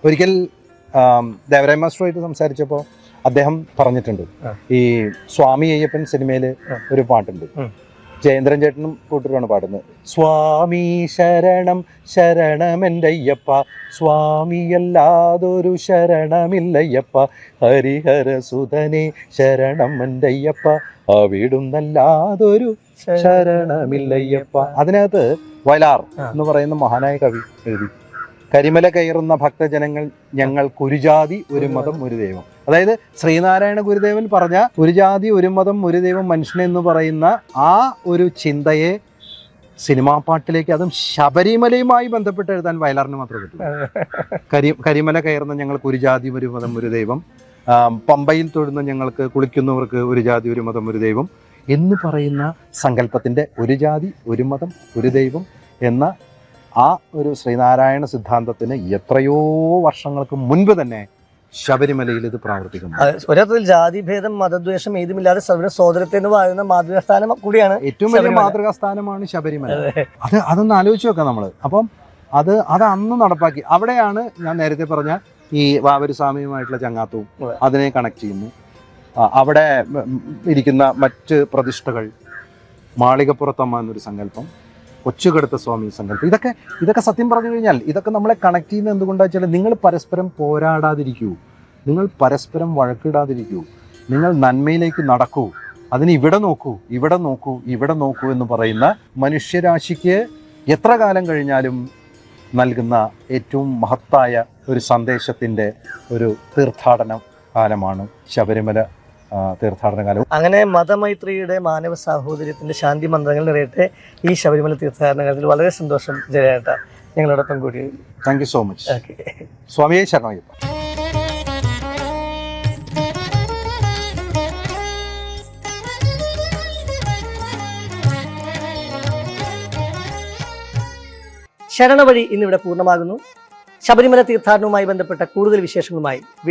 ഒരിക്കൽ ദേവരായ മാസ്റ്ററുമായിട്ട് സംസാരിച്ചപ്പോൾ അദ്ദേഹം പറഞ്ഞിട്ടുണ്ട്, ഈ സ്വാമി അയ്യപ്പൻ സിനിമയിൽ ഒരു പാട്ടുണ്ട്, ജയേന്ദ്രൻ ചേട്ടനും കൂട്ടരുമാണ് പാടുന്നത്. സ്വാമി ശരണം ശരണമെൻ്റെ അയ്യപ്പ, സ്വാമിയല്ലാതൊരു ശരണമില്ലയ്യപ്പ, ഹരിഹരസുതനെ ശരണം എൻ്റെ അയ്യപ്പ, അവിടുന്നല്ലാതൊരു ശരണമില്ലയ്യപ്പ. അതിനകത്ത് വയലാർ എന്ന് പറയുന്ന മഹാനായ കവി എഴുതി, കരിമല കയറുന്ന ഭക്തജനങ്ങൾ ഞങ്ങൾ ഒരു ജാതി ഒരു മതം ഒരു ദൈവം. അതായത് ശ്രീനാരായണ ഗുരുദേവൻ പറഞ്ഞ ഒരു ജാതി ഒരു മതം ഒരു ദൈവം മനുഷ്യനെന്ന് പറയുന്ന ആ ഒരു ചിന്തയെ സിനിമാ പാട്ടിലേക്ക്, അതും ശബരിമലയുമായി ബന്ധപ്പെട്ട് എഴുതാൻ വയലാറിന് മാത്രമേ പറ്റൂ. കരിമല കയറുന്ന ഞങ്ങൾക്ക് ഒരു ജാതി ഒരു മതം ഒരു ദൈവം, പമ്പയിൽ തൊഴുന്ന ഞങ്ങൾക്ക് കുളിക്കുന്നവർക്ക് ഒരു ജാതി ഒരു മതം ഒരു ദൈവം എന്ന് പറയുന്ന സങ്കല്പത്തിൻ്റെ ഒരു ജാതി ഒരു മതം ഒരു ദൈവം എന്ന ആ ഒരു ശ്രീനാരായണ സിദ്ധാന്തത്തിന് എത്രയോ വർഷങ്ങൾക്ക് മുൻപ് തന്നെ ശബരിമലയിൽ ഇത് പ്രാവർത്തിക്കുന്നു. ഒരർത്ഥത്തിൽ ജാതിഭേദം മതദ്വേഷം ഏതുമില്ലാതെ സോദരത്തെ എന്ന് പറയുന്ന മാതൃകാസ്ഥാനം കൂടിയാണ്. ഏറ്റവും വലിയ മാതൃകാസ്ഥാനമാണ് ശബരിമല. അതൊന്ന് ആലോചിച്ച് വെക്കാം നമ്മൾ. അപ്പം അത് അന്ന് നടപ്പാക്കി. അവിടെയാണ് ഞാൻ നേരത്തെ പറഞ്ഞ ഈ വാവര് സ്വാമിയുമായിട്ടുള്ള ചങ്ങാത്തവും അതിനെ കണക്ട് ചെയ്യുന്നു. അവിടെ ഇരിക്കുന്ന മറ്റ് പ്രതിഷ്ഠകൾ, മാളികപ്പുറത്തമ്മ എന്നൊരു സങ്കല്പം, കൊച്ചുകടുത്ത സ്വാമി സങ്കല്പം, ഇതൊക്കെ സത്യം പറഞ്ഞു കഴിഞ്ഞാൽ ഇതൊക്കെ നമ്മളെ കണക്ട് ചെയ്യുന്നത് എന്തുകൊണ്ടാണെന്ന് വെച്ചാൽ, നിങ്ങൾ പരസ്പരം പോരാടാതിരിക്കൂ, നിങ്ങൾ പരസ്പരം വഴക്കിടാതിരിക്കൂ, നിങ്ങൾ നന്മയിലേക്ക് നടക്കൂ, അതിന് ഇവിടെ നോക്കൂ ഇവിടെ നോക്കൂ ഇവിടെ നോക്കൂ എന്ന് പറയുന്ന മനുഷ്യരാശിക്ക് എത്ര കാലം കഴിഞ്ഞാലും നൽകുന്ന ഏറ്റവും മഹത്തായ ഒരു സന്ദേശത്തിൻ്റെ ഒരു തീർത്ഥാടന കാലമാണ് ശബരിമല തീർത്ഥാടന കാലം. അങ്ങനെ മതമൈത്രിയുടെ മാനവ സാഹോദര്യത്തിന്റെ ശാന്തി മന്ത്രങ്ങൾ നിറയട്ടെ ഈ ശബരിമല തീർത്ഥാടന കാലത്തിൽ. വളരെ സന്തോഷം ജയേട്ട ഞങ്ങളോടൊപ്പം കൂടി. Thank you so much. സ്വാമിയെ ശരണമയ്യപ്പ. ശരണവഴി ഇന്നിവിടെ പൂർണ്ണമാകുന്നു. ശബരിമല തീർത്ഥാടനവുമായി ബന്ധപ്പെട്ട കൂടുതൽ വിശേഷങ്ങളുമായി വീണ്ടും